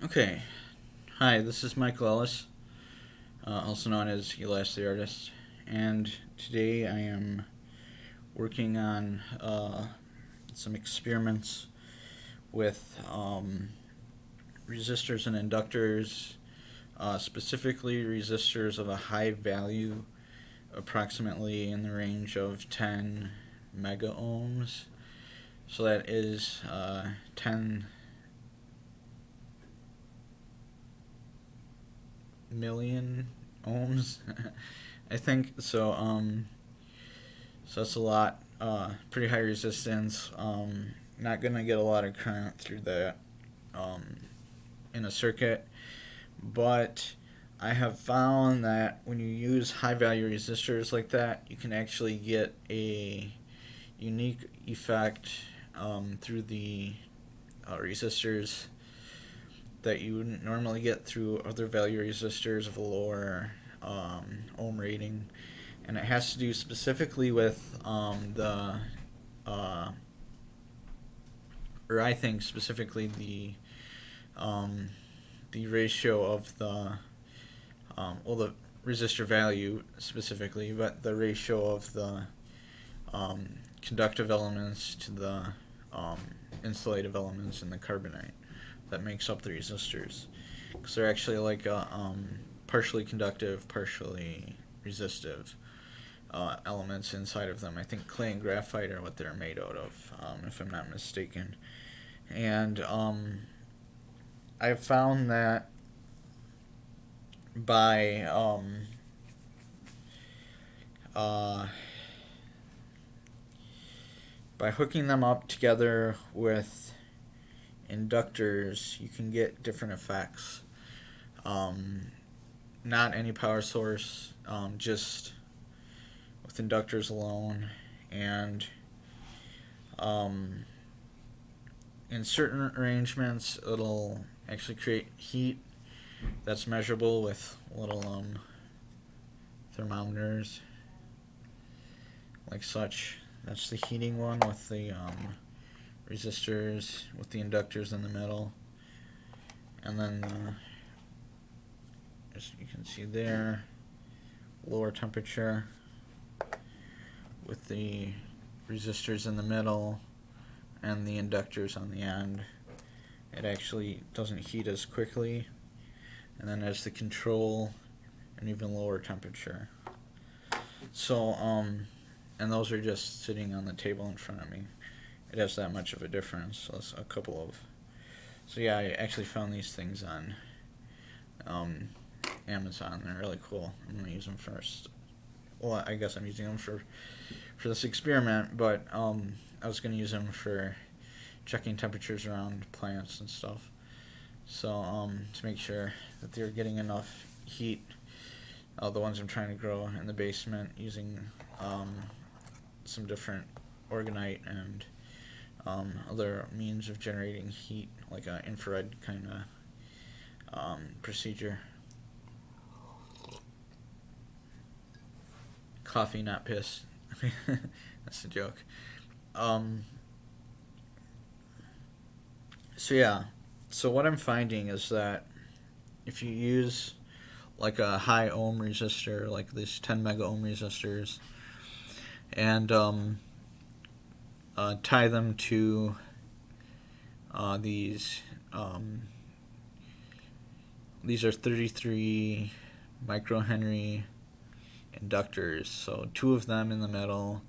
Okay. Hi, this is Michael Ellis, also known as Elias the Artist, and today I am working on some experiments with resistors and inductors, specifically resistors of a high value, approximately in the range of 10 mega ohms. So that is 10 million ohms, I think. So that's a lot. Pretty high resistance. Not gonna get a lot of current through that um, in a circuit, but I have found that when you use high value resistors like that, you can actually get a unique effect through the resistors that you wouldn't normally get through other value resistors of a lower ohm rating, and it has to do specifically with uh, or I think specifically the ratio of the resistor value specifically, but the ratio of the conductive elements to the um, insulative elements in the carbonate that makes up the resistors, because they're actually like partially conductive, partially resistive elements inside of them. I think clay and graphite are what they're made out of, if I'm not mistaken. And I've found that by uh, by hooking them up together with inductors, you can get different effects. Not any power source, just with inductors alone, and in certain arrangements, it'll actually create heat that's measurable with little thermometers, like such. That's the heating one with the resistors with the inductors in the middle, and then as you can see there, lower temperature with the resistors in the middle and the inductors on the end. It actually doesn't heat as quickly, and then as the control, an even lower temperature. So and those are just sitting on the table in front of me. It has that much of a difference. So it's a couple of. So yeah, I actually found these things on Amazon. They're really cool. I'm gonna use them first. Well, I guess I'm using them for this experiment, but I was gonna use them for checking temperatures around plants and stuff. So to make sure that they're getting enough heat, the ones I'm trying to grow in the basement, using some different orgonite and other means of generating heat, like an infrared kind of procedure. Coffee, not piss. That's a joke. So yeah, so what I'm finding is that if you use like a high ohm resistor, like these 10 mega ohm resistors, and tie them to these are 33 microhenry inductors, so two of them in the middle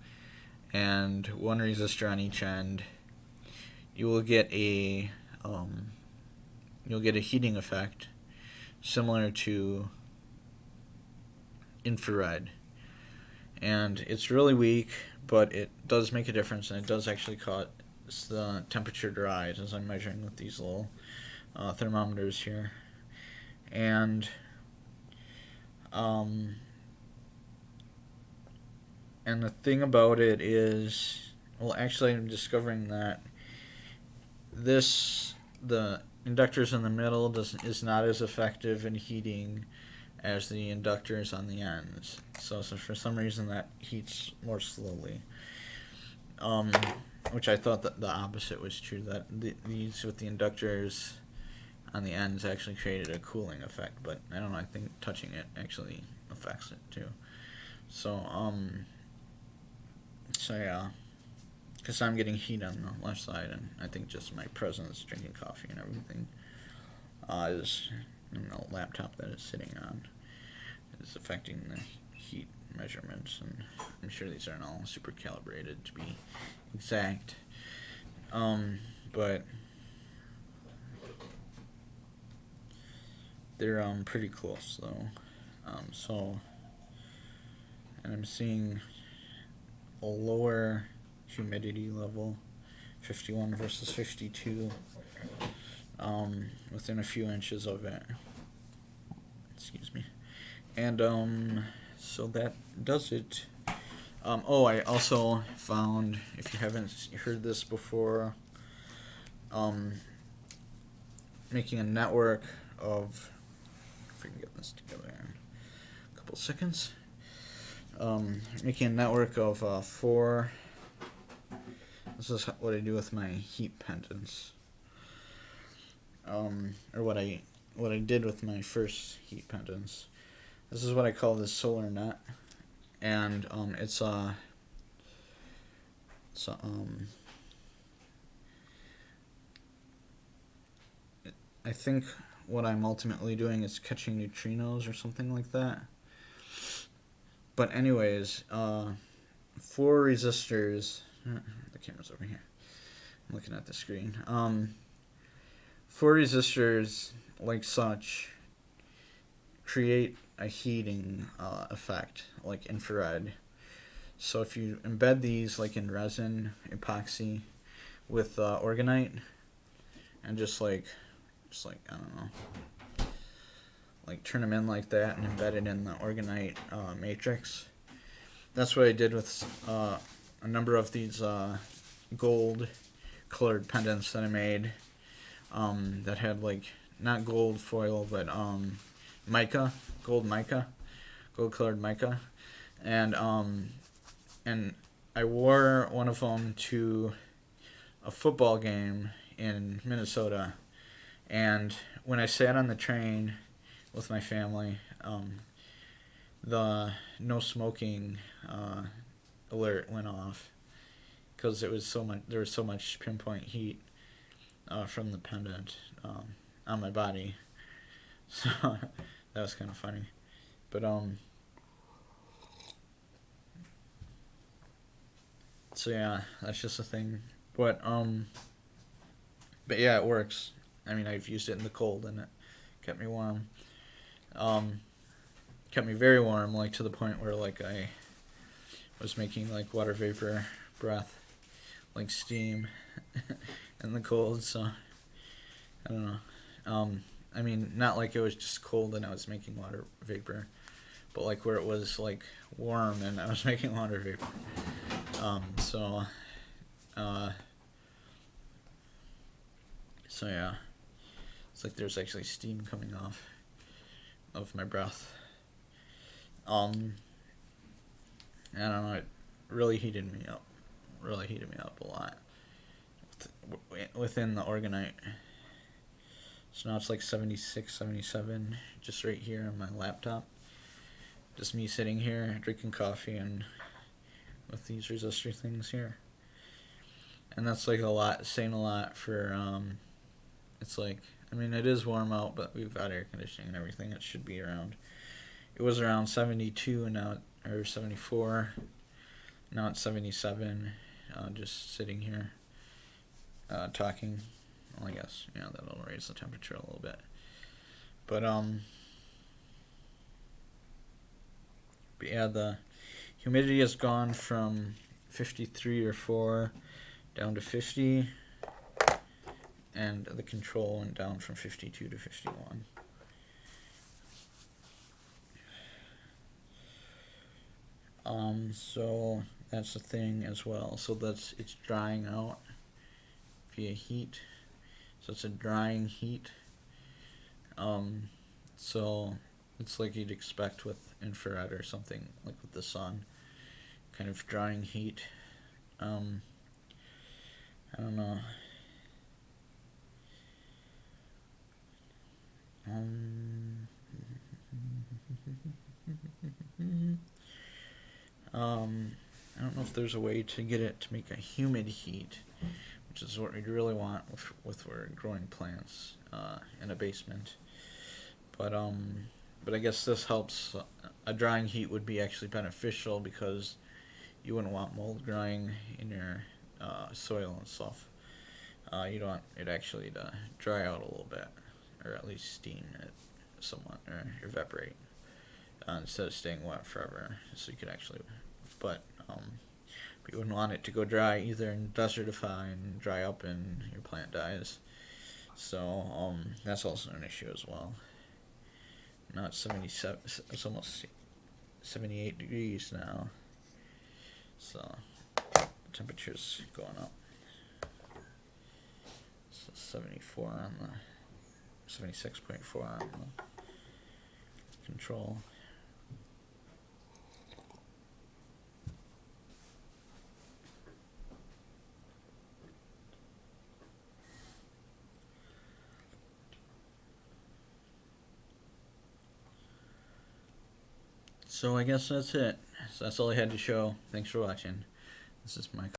and one resistor on each end. You will get a heating effect similar to infrared, and it's really weak, but it does make a difference, and it does actually cause the temperature to rise as I'm measuring with these little thermometers here. And the thing about it is, well, actually, I'm discovering that the inductors in the middle is not as effective in heating as the inductors on the ends. So for some reason that heats more slowly. Which I thought that the opposite was true. That these with the inductors on the ends actually created a cooling effect, but I don't know, I think touching it actually affects it too. So yeah, because I'm getting heat on the left side, and I think just my presence drinking coffee and everything is, the laptop that it's sitting on is affecting the heat measurements, and I'm sure these aren't all super calibrated to be exact, but they're pretty close though. So, and I'm seeing a lower humidity level, 51 versus 52, within a few inches of it. Excuse me. And so that does it. I also found, if you haven't heard this before, making a network of, if we can get this together in a couple seconds, making a network of 4. This is what I do with my heat pendants, or what I did with my first heat pendants. This is what I call the solar net, and I think what I'm ultimately doing is catching neutrinos or something like that. But anyways, 4 resistors. The camera's over here. I'm looking at the screen. 4 resistors, like such, create a heating effect, like infrared. So if you embed these like in resin, epoxy, with orgonite, and just like I don't know, like turn them in like that and embed it in the orgonite matrix. That's what I did with a number of these gold colored pendants that I made, that had like not gold foil but gold colored mica, and I wore one of them to a football game in Minnesota, and when I sat on the train with my family, the no smoking alert went off because there was so much pinpoint heat from the pendant on my body. So that was kind of funny, but so yeah, that's just a thing. But yeah, it works. I mean, I've used it in the cold and it kept me warm. Kept me very warm, like to the point where like I was making like water vapor breath, like steam, in the cold. So I don't know. I mean, not like it was just cold and I was making water vapor, but like where it was like warm and I was making water vapor. So yeah, it's like there's actually steam coming off of my breath. I don't know, it really heated me up a lot within the orgonite. So now it's like 76, 77, just right here on my laptop. Just me sitting here drinking coffee and with these resistor things here. And that's like saying a lot for, it's like, I mean, it is warm out, but we've got air conditioning and everything. It should be around, it was around 72 and now, or 74. Now it's 77, just sitting here, talking. Well, I guess, that'll raise the temperature a little bit. But yeah, the humidity has gone from 53 or 4 down to 50, and the control went down from 52 to 51. So that's the thing as well. So it's drying out via heat. So it's a drying heat. So it's like you'd expect with infrared or something, like with the sun, kind of drying heat. I don't know. I don't know if there's a way to get it to make a humid heat, which is what we'd really want with we're growing plants in a basement. But I guess this helps. A drying heat would be actually beneficial because you wouldn't want mold growing in your soil and stuff. You don't want it actually to dry out a little bit, or at least steam it somewhat, or evaporate, instead of staying wet forever. So you could actually, but you wouldn't want it to go dry either and desertify and dry up and your plant dies. So that's also an issue as well. Now it's 77. It's almost 78 degrees now. So the temperature's going up. So 74 on the 76.4 on the control. So I guess that's it. So that's all I had to show. Thanks for watching. This is my